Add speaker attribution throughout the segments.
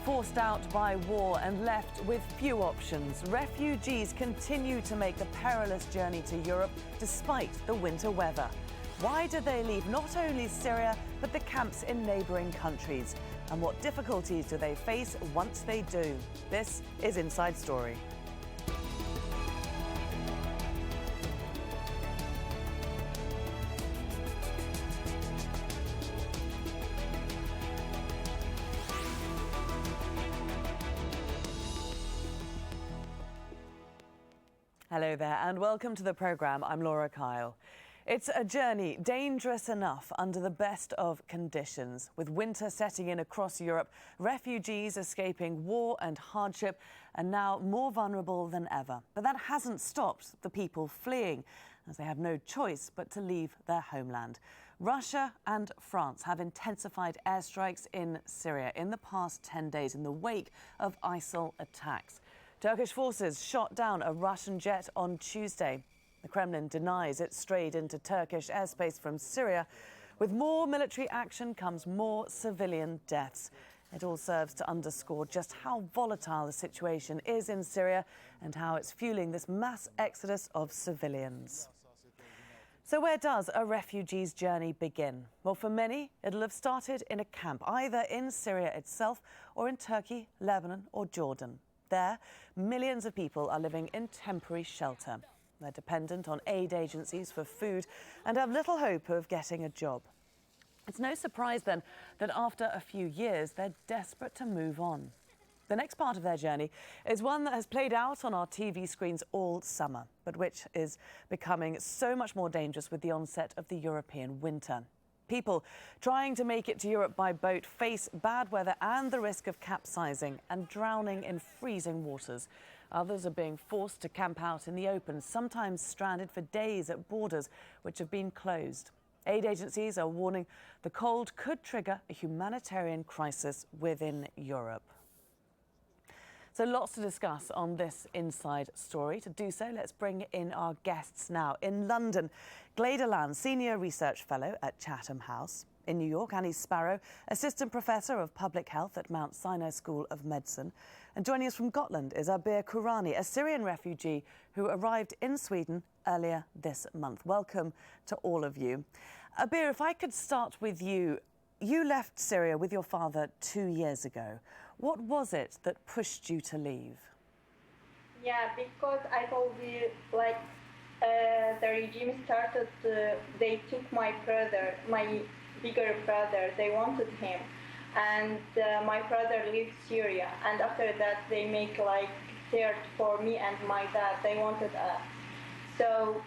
Speaker 1: Forced out by war and left with few options, refugees continue to make the perilous journey to Europe despite the winter weather. Why did they leave not only Syria, but the camps in neighbouring countries? And what difficulties do they face once they do? This is Inside Story. Hello there and welcome to the programme. I'm Laura Kyle. It's a journey dangerous enough under the best of conditions. With winter setting in across Europe, refugees escaping war and hardship are now more vulnerable than ever. But that hasn't stopped the people fleeing, as they have no choice but to leave their homeland. Russia and France have intensified airstrikes in Syria in the past 10 days in the wake of ISIL attacks. Turkish forces shot down a Russian jet on Tuesday. The Kremlin denies it strayed into Turkish airspace from Syria. With more military action comes more civilian deaths. It all serves to underscore just how volatile the situation is in Syria and how it's fueling this mass exodus of civilians. So where does a refugee's journey begin? Well, for many, it'll have started in a camp, either in Syria itself or in Turkey, Lebanon or Jordan. There, millions of people are living in temporary shelter. They're dependent on aid agencies for food and have little hope of getting a job. It's no surprise then that after a few years, they're desperate to move on. The next part of their journey is one that has played out on our TV screens all summer, but which is becoming so much more dangerous with the onset of the European winter. People trying to make it to Europe by boat face bad weather and the risk of capsizing and drowning in freezing waters. Others are being forced to camp out in the open, sometimes stranded for days at borders which have been closed. Aid agencies are warning the cold could trigger a humanitarian crisis within Europe. So lots to discuss on this Inside Story. To do so, let's bring in our guests now. In London, Gleda Land, Senior Research Fellow at Chatham House. In New York, Annie Sparrow, Assistant Professor of Public Health at Mount Sinai School of Medicine. And joining us from Gotland is Abir Kurani, a Syrian refugee who arrived in Sweden earlier this month. Welcome to all of you. Abir, if I could start with you. You left Syria with your father 2 years ago. What was it that pushed you to leave?
Speaker 2: Yeah, because I told you, the regime started, they took my brother, my bigger brother, they wanted him. And my brother left Syria. And after that, they make third for me and my dad, they wanted us. So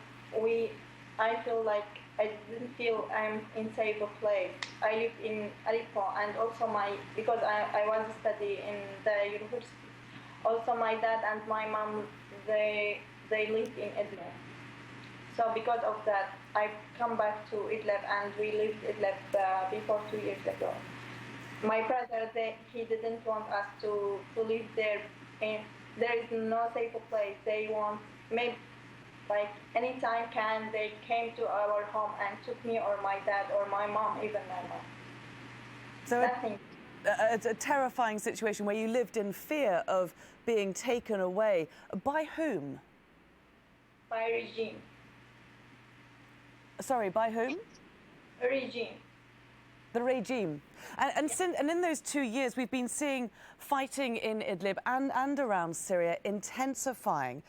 Speaker 2: I feel like I didn't feel I'm in safe place. I live in Aleppo, and also because I was studying in the university. Also my dad and my mom, they lived in Idlib. So because of that, I come back to Idlib, and we lived Idlib before 2 years ago. My brother, he didn't want us to live there. There is no safe place. They want maybe anytime they came to our home and took me or my dad or my mom, even my mom.
Speaker 1: So it's a terrifying situation where you lived in fear of being taken away. By whom?
Speaker 2: By regime.
Speaker 1: Sorry, by whom?
Speaker 2: Regime.
Speaker 1: The regime. And in those 2 years, we've been seeing fighting in Idlib and around Syria intensifying.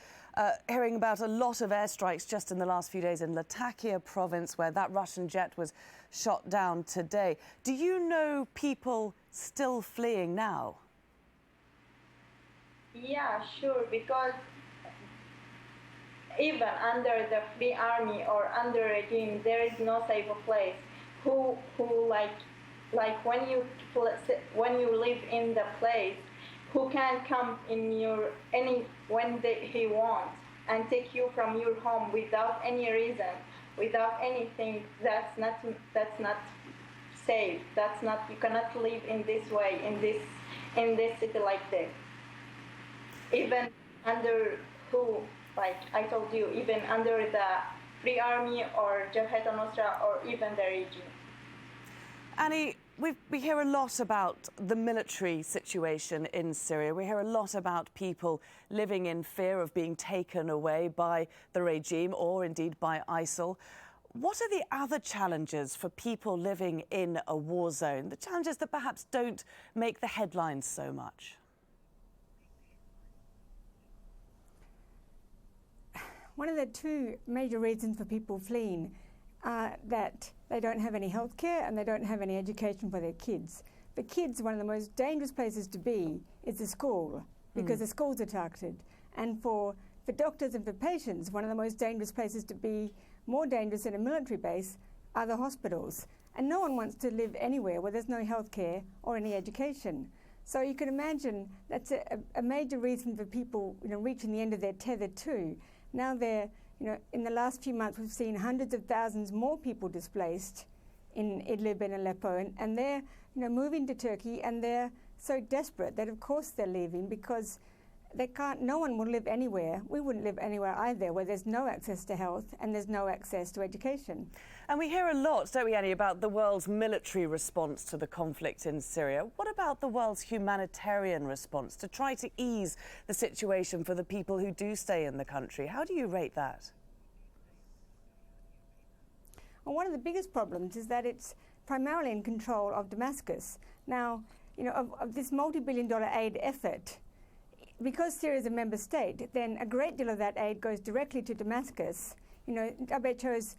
Speaker 1: Hearing about a lot of airstrikes just in the last few days in Latakia province, where that Russian jet was shot down today. Do you know people still fleeing now?
Speaker 2: Yeah, sure, because even under the Free Army or under regime, there is no safe place. Who when you live in the place, who can come in he wants and take you from your home without any reason, without anything. That's not safe. You cannot live in this way in this city like this. Even under I told you, even under the Free Army or Jabhat al-Nusra or even the regime.
Speaker 1: Annie, We hear a lot about the military situation in Syria. We hear a lot about people living in fear of being taken away by the regime or indeed by ISIL. What are the other challenges for people living in a war zone? The challenges that perhaps don't make the headlines so much?
Speaker 3: One of the two major reasons for people fleeing are that they don't have any health care and they don't have any education for their kids. For kids, one of the most dangerous places to be is the school, because the schools are targeted. And for doctors and for patients, one of the most dangerous places to be, more dangerous than a military base, are the hospitals. And no one wants to live anywhere where there's no health care or any education. So you can imagine that's a major reason for people, reaching the end of their tether too. Now in the last few months, we've seen hundreds of thousands more people displaced in Idlib and Aleppo, and they're moving to Turkey, and they're so desperate that of course they're leaving because no one will live anywhere. We wouldn't live anywhere either where there's no access to health and there's no access to education.
Speaker 1: And we hear a lot, don't we, Annie, about the world's military response to the conflict in Syria. What about the world's humanitarian response to try to ease the situation for the people who do stay in the country? How do you rate that?
Speaker 3: Well, one of the biggest problems is that it's primarily in control of Damascus. Now, of this multi-billion-dollar aid effort, because Syria is a member state, then a great deal of that aid goes directly to Damascus. WHO's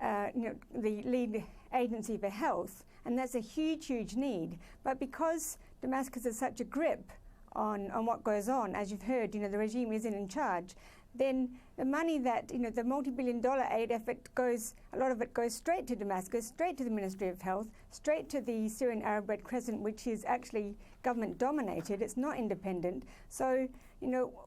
Speaker 3: the lead agency for health, and that's a huge, huge need. But because Damascus has such a grip on what goes on, as you've heard, the regime isn't in charge, then the money that, the multi-billion-dollar aid effort a lot of it goes straight to Damascus, straight to the Ministry of Health, straight to the Syrian Arab Red Crescent, which is actually government-dominated. It's not independent. So,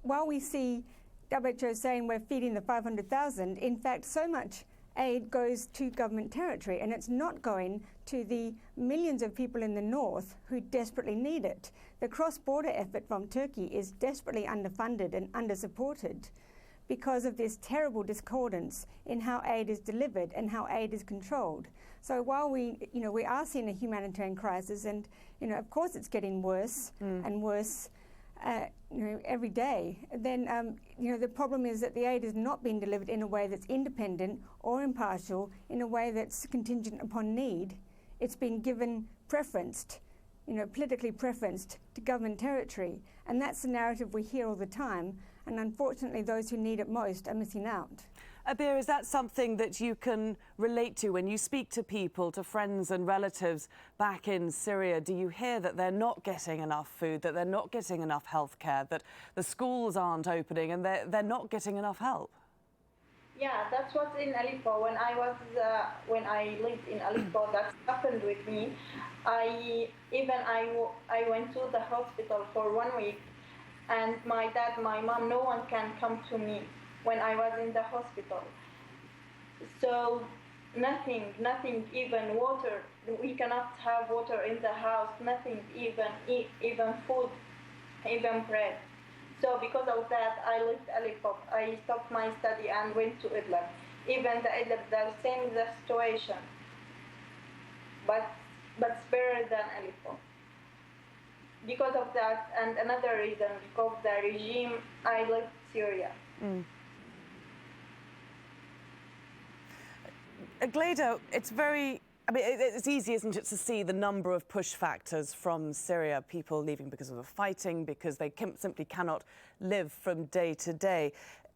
Speaker 3: while we see WHO saying we're feeding the 500,000, in fact, so much aid goes to government territory, and it's not going to the millions of people in the north who desperately need it. The cross-border effort from Turkey is desperately underfunded and under-supported because of this terrible discordance in how aid is delivered and how aid is controlled. So while we are seeing a humanitarian crisis, and of course it's getting worse and worse every day, then the problem is that the aid is not being delivered in a way that's independent or impartial, in a way that's contingent upon need. It's been given preferenced, politically preferenced to government territory, and that's the narrative we hear all the time, and unfortunately those who need it most are missing out.
Speaker 1: Abir, is that something that you can relate to when you speak to people, to friends and relatives back in Syria? Do you hear that they're not getting enough food, that they're not getting enough health care, that the schools aren't opening and they're not getting enough help?
Speaker 2: Yeah, that's what's in Aleppo. When I lived in Aleppo, that happened with me. I went to the hospital for 1 week, and my dad, my mom, no one can come to me when I was in the hospital. So nothing, even water. We cannot have water in the house, nothing, even food, even bread. So because of that, I left Aleppo. I stopped my study and went to Idlib. Even the Idlib, the same the situation, but it's better than Aleppo. Because of that, and another reason, because of the regime, I left Syria.
Speaker 1: Gleda, it's easy, isn't it, to see the number of push factors from Syria, people leaving because of the fighting, because they simply cannot live from day to day.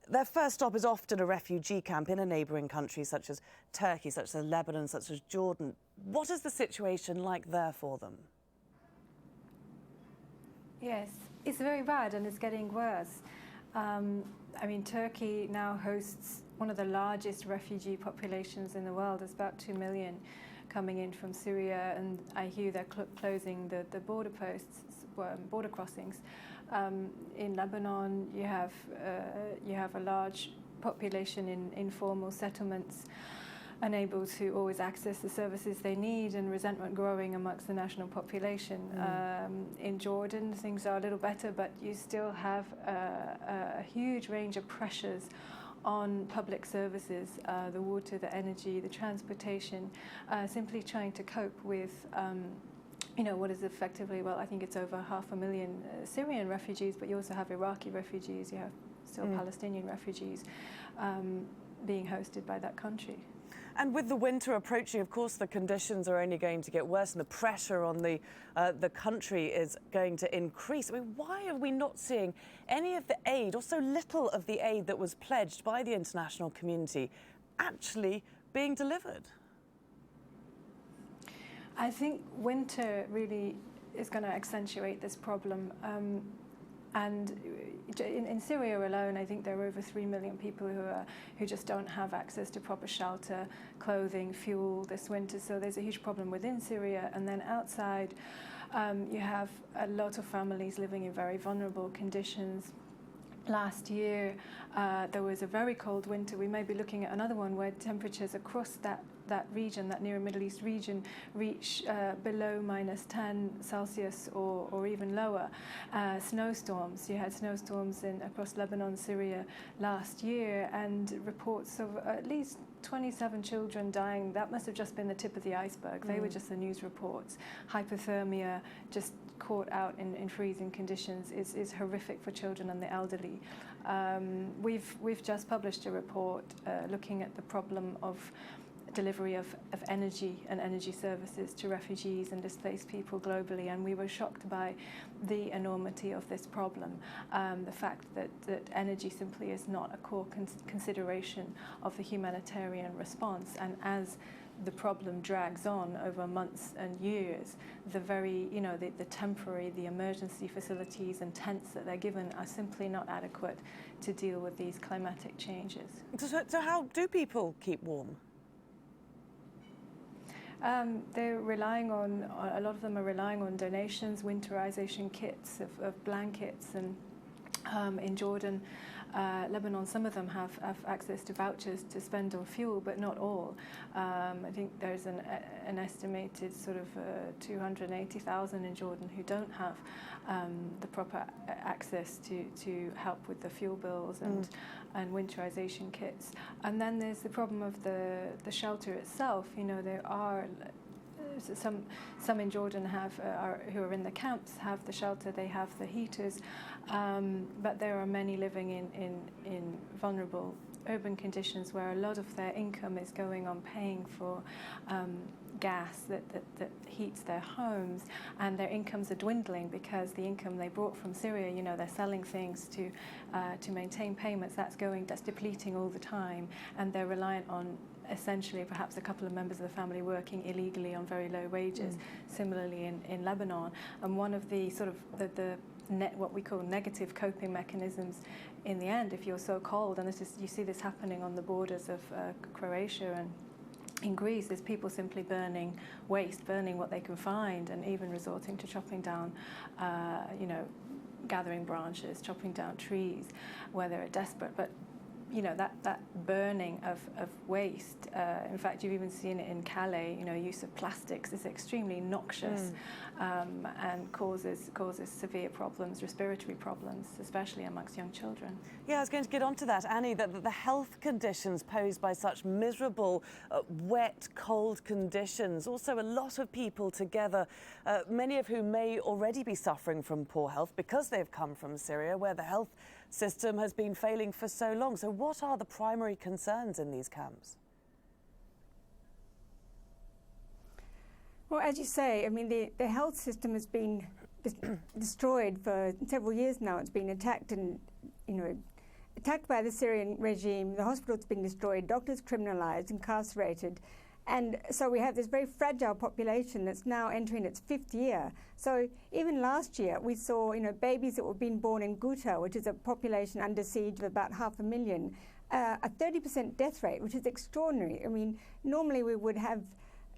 Speaker 1: Their first stop is often a refugee camp in a neighbouring country such as Turkey, such as Lebanon, such as Jordan. What is the situation like there for them?
Speaker 4: Yes, it's very bad and it's getting worse. Turkey now hosts one of the largest refugee populations in the world. There's about 2 million coming in from Syria, and I hear they're closing the border posts, border crossings. In Lebanon, you have a large population in informal settlements, unable to always access the services they need, and resentment growing amongst the national population. In Jordan, things are a little better, but you still have a huge range of pressures on public services, the water, the energy, the transportation, simply trying to cope with what is effectively, well, I think it's over 500,000 Syrian refugees, but you also have Iraqi refugees, you have still Palestinian refugees being hosted by that country.
Speaker 1: And with the winter approaching, of course, the conditions are only going to get worse and the pressure on the country is going to increase. I mean, why are we not seeing any of the aid, or so little of the aid that was pledged by the international community, actually being delivered?
Speaker 4: I think winter really is going to accentuate this problem. And in Syria alone, I think there are over 3 million people who just don't have access to proper shelter, clothing, fuel this winter. So there's a huge problem within Syria. And then outside, you have a lot of families living in very vulnerable conditions. Last year, there was a very cold winter. We may be looking at another one where temperatures across that region, that Near Middle East region, reach below -10 °C or even lower. Snowstorms. You had snowstorms across Lebanon, Syria last year, and reports of at least 27 children dying. That must have just been the tip of the iceberg. They were just the news reports. Hypothermia, just caught out in freezing conditions, is horrific for children and the elderly. We've just published a report looking at the problem of delivery of energy and energy services to refugees and displaced people globally, and we were shocked by the enormity of this problem. The fact that energy simply is not a core consideration of the humanitarian response, and as the problem drags on over months and years, the very, the temporary, the emergency facilities and tents that they're given are simply not adequate to deal with these climatic changes.
Speaker 1: So how do people keep warm?
Speaker 4: They're relying on, a lot of them are relying on donations, winterization kits of blankets, and in Jordan, Lebanon, some of them have access to vouchers to spend on fuel, but not all. I think there's an estimated sort of 280,000 in Jordan who don't have the proper access to help with the fuel bills and winterization kits. And then there's the problem of the shelter itself. There are some in Jordan who are in the camps have the shelter, they have the heaters, but there are many living in vulnerable urban conditions where a lot of their income is going on paying for gas that heats their homes, and their incomes are dwindling because the income they brought from Syria, they're selling things to maintain payments, that's depleting all the time, and they're reliant on essentially perhaps a couple of members of the family working illegally on very low wages. Similarly in Lebanon, and one of the sort of what we call negative coping mechanisms in the end, if you're so cold, and you see this happening on the borders of Croatia and in Greece, is people simply burning waste, burning what they can find, and even resorting to chopping down, gathering branches, chopping down trees where they're desperate. But that burning of waste. In fact, you've even seen it in Calais. Use of plastics is extremely noxious and causes severe problems, respiratory problems, especially amongst young children.
Speaker 1: Yeah, I was going to get onto that, Annie. That the health conditions posed by such miserable, wet, cold conditions. Also, a lot of people together, many of whom may already be suffering from poor health because they've come from Syria, where the health system has been failing for so long. So what are the primary concerns in these camps?
Speaker 3: Well, as you say, I mean, the health system has been destroyed for several years now. It's been attacked and, attacked by the Syrian regime. The hospital's been destroyed, doctors criminalized, incarcerated. And so we have this very fragile population that's now entering its 5th year. So even last year, we saw, babies that were being born in Ghouta, which is a population under siege of about 500,000, a 30% death rate, which is extraordinary. I mean, normally we would have,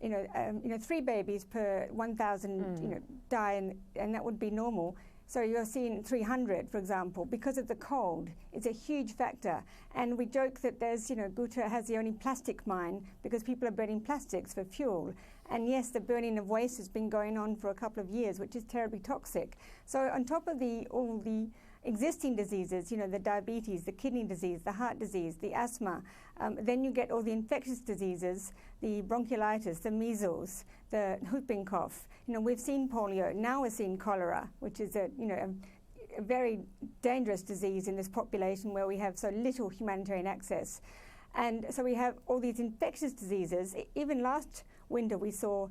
Speaker 3: 3 babies per 1,000, die, and that would be normal. So you're seeing 300, for example, because of the cold. It's a huge factor. And we joke that there's, Ghouta has the only plastic mine because people are burning plastics for fuel. And yes, the burning of waste has been going on for a couple of years, which is terribly toxic. So on top of all the existing diseases, the diabetes, the kidney disease, the heart disease, the asthma. Then you get all the infectious diseases, the bronchiolitis, the measles, the whooping cough. We've seen polio. Now we're seeing cholera, which is a very dangerous disease in this population where we have so little humanitarian access. And so we have all these infectious diseases. Even last winter we saw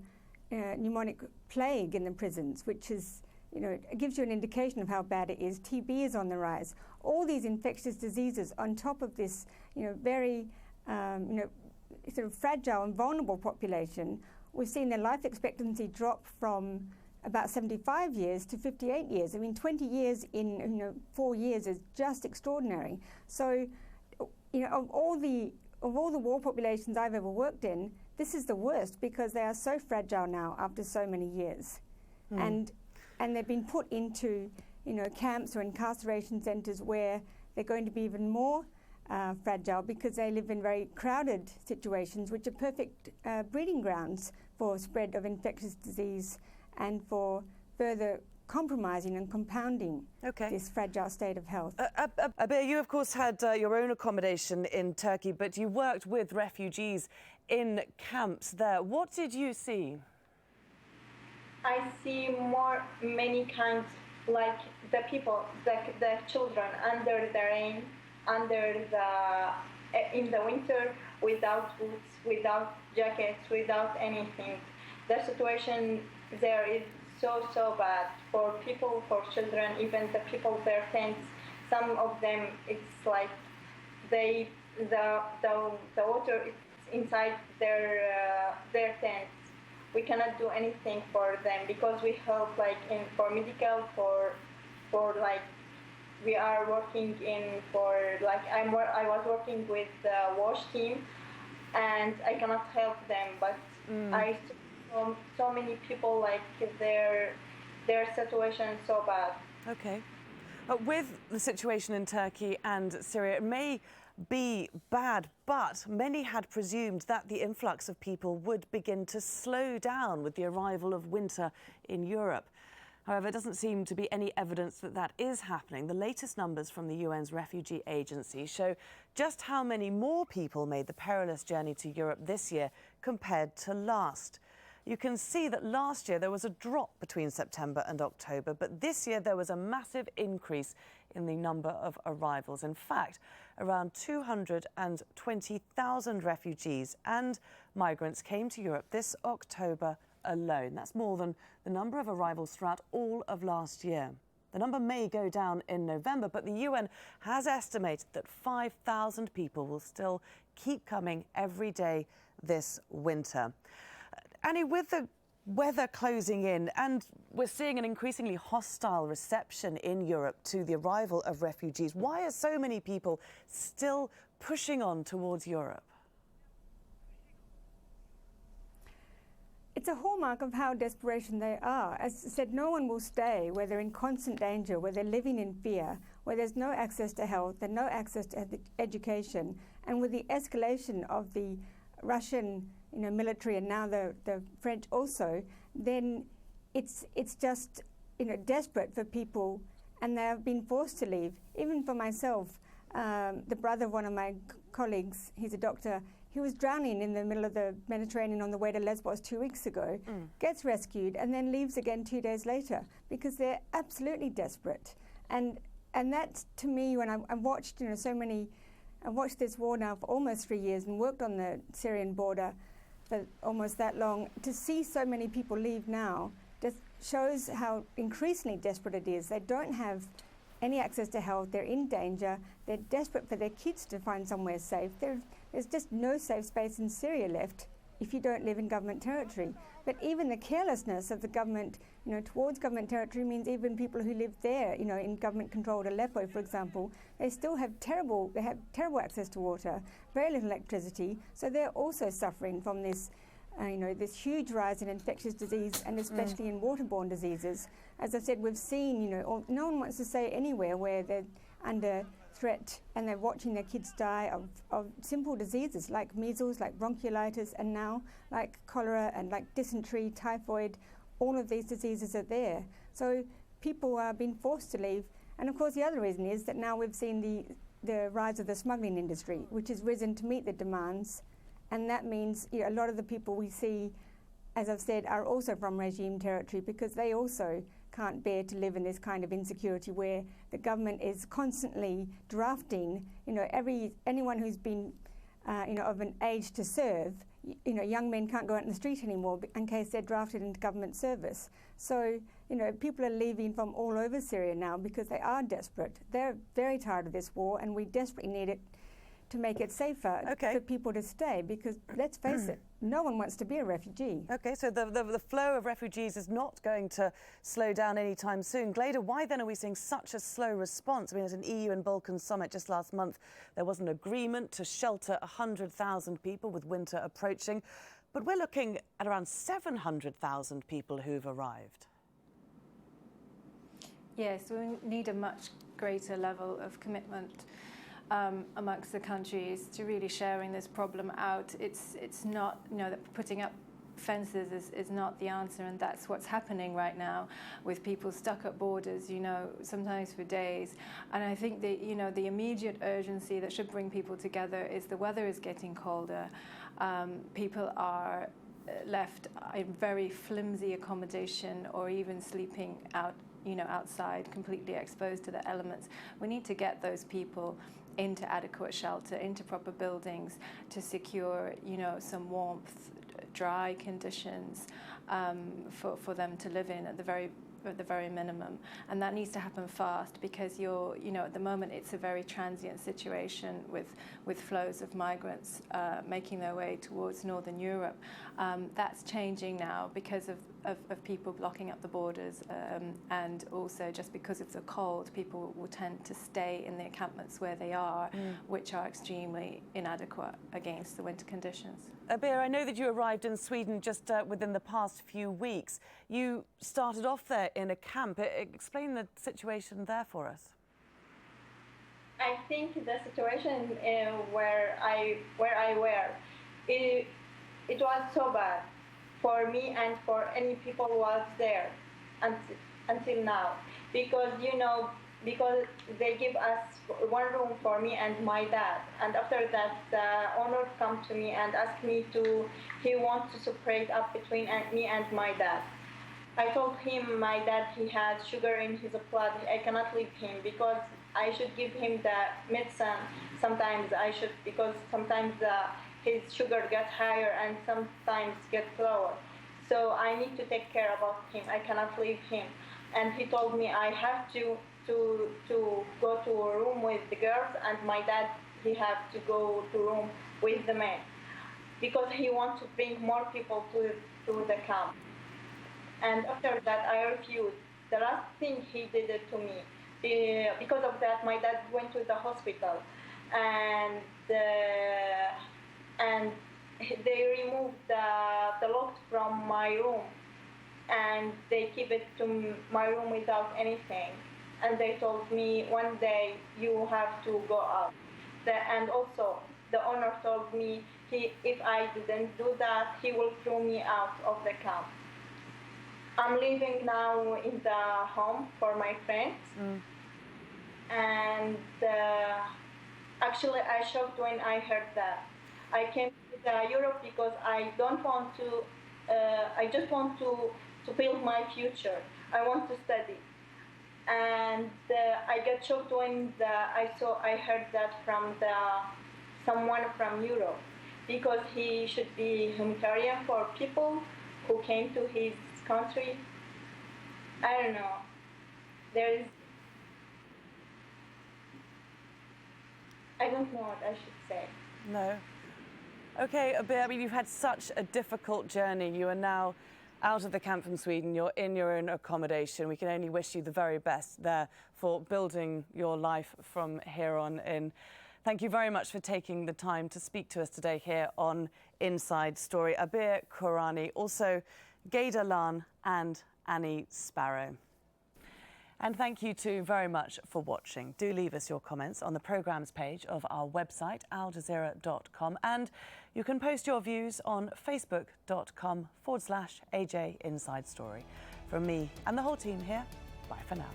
Speaker 3: pneumonic plague in the prisons, which is, it gives you an indication of how bad it is. TB is on the rise. All these infectious diseases on top of this, very, sort of fragile and vulnerable population. We've seen their life expectancy drop from about 75 years to 58 years. I mean, 20 years in 4 years is just extraordinary. So, of all the war populations I've ever worked in, this is the worst because they are so fragile now after so many years. And they've been put into, camps or incarceration centres where they're going to be even more fragile because they live in very crowded situations, which are perfect breeding grounds for spread of infectious disease and for further compromising and compounding this fragile state of health.
Speaker 1: Abir, you of course had your own accommodation in Turkey, but you worked with refugees in camps there. What did you see?
Speaker 2: I see many kinds, like the people, the children under the rain, in the winter, without boots, without jackets, without anything. The situation there is so bad for people, for children, even the people, their tents. Some of them, it's like the water is inside their tents. We cannot do anything for them because we help for medical, for we are working I was working with the WASH team, and I cannot help them, but I saw so many people their situation is so bad.
Speaker 1: Okay. With the situation in Turkey and Syria, it may be bad, but many had presumed that the influx of people would begin to slow down with the arrival of winter in Europe. However, there doesn't seem to be any evidence that that is happening. The latest numbers from the UN's refugee agency show just how many more people made the perilous journey to Europe this year compared to last. You can see that last year there was a drop between September and October, but this year there was a massive increase in the number of arrivals. In fact, around 220,000 refugees and migrants came to Europe this October alone. That's more than the number of arrivals throughout all of last year. The number may go down in November, but the UN has estimated that 5,000 people will still keep coming every day this winter. Annie, with the weather closing in and we're seeing an increasingly hostile reception in Europe to the arrival of refugees, why are so many people still pushing on towards Europe?
Speaker 3: It's a hallmark of how desperation they are. As I said, no one will stay where they're in constant danger, where they're living in fear, where there's no access to health and no access to education. And with the escalation of the Russian military and now the French also, then it's just desperate for people, and they have been forced to leave. Even for myself, the brother of one of my colleagues, he's a doctor, he was drowning in the middle of the Mediterranean on the way to Lesbos 2 weeks ago, gets rescued and then leaves again 2 days later because they're absolutely desperate. And that, to me, when I watched I've watched this war now for almost 3 years and worked on the Syrian border for almost that long. To see so many people leave now just shows how increasingly desperate it is. They don't have any access to health. They're in danger. They're desperate for their kids to find somewhere safe. There's just no safe space in Syria left if you don't live in government territory. But even the carelessness of the government, towards government territory means even people who live there, in government-controlled Aleppo, for example, they still have terrible access to water, very little electricity. So they're also suffering from this, this huge rise in infectious disease and especially in waterborne diseases. As I said, we've seen, no one wants to stay anywhere where they're under threat and they're watching their kids die of simple diseases like measles, like bronchiolitis, and now like cholera and like dysentery, typhoid. All of these diseases are there. So people are being forced to leave. And of course, the other reason is that now we've seen the rise of the smuggling industry, which has risen to meet the demands. And that means a lot of the people we see, as I've said, are also from regime territory, because they also can't bear to live in this kind of insecurity where the government is constantly drafting, anyone who's been, of an age to serve, young men can't go out in the street anymore in case they're drafted into government service. So, people are leaving from all over Syria now because they are desperate. They're very tired of this war, and we desperately need it to make it safer for people to stay, because let's face it, no one wants to be a refugee.
Speaker 1: Okay, so the flow of refugees is not going to slow down anytime soon. Gleda, why then are we seeing such a slow response? I mean, at an EU and Balkan summit just last month, there was an agreement to shelter 100,000 people with winter approaching, but we're looking at around 700,000 people who've arrived. Yes,
Speaker 4: we need a much greater level of commitment amongst the countries to really sharing this problem out. It's not, that putting up fences is not the answer, and that's what's happening right now with people stuck at borders, sometimes for days. And I think the immediate urgency that should bring people together is the weather is getting colder. People are left in very flimsy accommodation, or even sleeping out, outside, completely exposed to the elements. We need to get those people into adequate shelter, into proper buildings to secure, some warmth, dry conditions for them to live in at the very minimum. And that needs to happen fast, because at the moment it's a very transient situation with flows of migrants making their way towards Northern Europe. That's changing now because of people blocking up the borders, and also just because of the cold, people will tend to stay in the encampments where they are, which are extremely inadequate against the winter conditions.
Speaker 1: Abir, I know that you arrived in Sweden just within the past few weeks. You started off there in a camp. Explain the situation there for us.
Speaker 2: I think the situation where I were, it was so bad for me and for any people who was there until now, because because they give us one room for me and my dad, and after that the owner come to me and asked me he wants to separate up between me and my dad. I told him my dad, he has sugar in his blood, I cannot leave him, because I should give him the medicine. Sometimes I should, because sometimes his sugar gets higher and sometimes gets lower. So I need to take care about him. I cannot leave him. And he told me I have to go to a room with the girls, and my dad, he have to go to room with the men, because he wants to bring more people to the camp. And after that, I refused. The last thing he did it to me. Because of that, my dad went to the hospital, and they removed the lock from my room, and they keep it to my room without anything. And they told me, one day you have to go out. And also, the owner told me if I didn't do that, he will throw me out of the camp. I'm living now in the home for my friends. And actually, I shocked when I heard that. I came to Europe because I don't want to. I just want to build my future. I want to study, and I got shocked when I heard that from someone from Europe, because he should be humanitarian for people who came to his country. I don't know. I don't know what I should say.
Speaker 1: No. Okay, Abir, I mean, you've had such a difficult journey. You are now out of the camp from Sweden. You're in your own accommodation. We can only wish you the very best there for building your life from here on in. Thank you very much for taking the time to speak to us today here on Inside Story. Abir Kourani, also Gleda Lan and Annie Sparrow. And thank you too very much for watching. Do leave us your comments on the programmes page of our website, aljazeera.com, and you can post your views on facebook.com/AJ Inside Story. From me and the whole team here, bye for now.